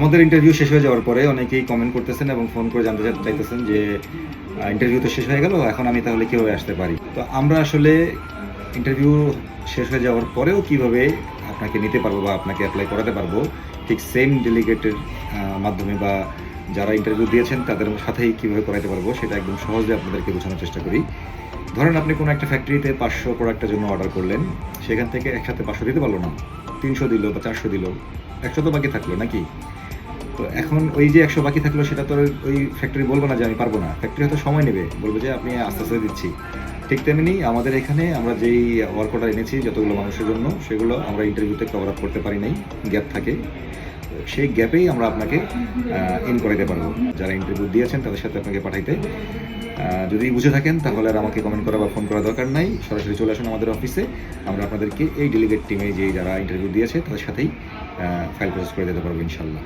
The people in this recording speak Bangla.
আমাদের ইন্টারভিউ শেষ হয়ে যাওয়ার পরে অনেকেই কমেন্ট করতেছেন এবং ফোন করে জানতে চাইতেছেন যে ইন্টারভিউ তো শেষ হয়ে গেল, এখন আমি তাহলে কীভাবে আসতে পারি। তো আমরা আসলে ইন্টারভিউ শেষ হয়ে যাওয়ার পরেও কিভাবে আপনাকে নিতে পারবো বা আপনাকে অ্যাপ্লাই করাতে পারবো, ঠিক সেম ডেলিগেটের মাধ্যমে বা যারা ইন্টারভিউ দিয়েছেন তাদের সাথেই কীভাবে করাতে পারবো সেটা একদম সহজে আপনাদেরকে বোঝানোর চেষ্টা করি। ধরেন আপনি কোনো একটা ফ্যাক্টরিতে 500 প্রোডাক্টের জন্য অর্ডার করলেন, সেখান থেকে একসাথে 500 দিতে পারলো না, 300 দিল বা 400 দিল, 100 তো বাকি থাকলো নাকি? তো এখন ওই যে 100 বাকি থাকলো সেটা তো ওই ফ্যাক্টরি বলবো না যে আমি পারবো না, ফ্যাক্টরি হয়তো সময় নেবে, বলবে যে আপনি আস্তে আস্তে দিচ্ছি। ঠিক তেমনি আমাদের এখানে আমরা যেই ওয়ার্ক অর্ডার এনেছি যতগুলো মানুষের জন্য, সেগুলো আমরা ইন্টারভিউতে কভার আপ করতে পারি নাই, গ্যাপ থাকে। সেই গ্যাপেই আমরা আপনাকে ইন করাইতে পারবো, যারা ইন্টারভিউ দিয়েছেন তাদের সাথে আপনাকে পাঠাইতে। যদি বুঝে থাকেন তাহলে আর আমাকে কমেন্ট করা বা ফোন করা দরকার নাই, সরাসরি চলে আসুন আমাদের অফিসে। আমরা আপনাদেরকে এই ডেলিগেট টিমে যে যারা ইন্টারভিউ দিয়েছে তাদের সাথেই ফাইল প্রসেস করে দিতে পারবো ইনশাল্লাহ।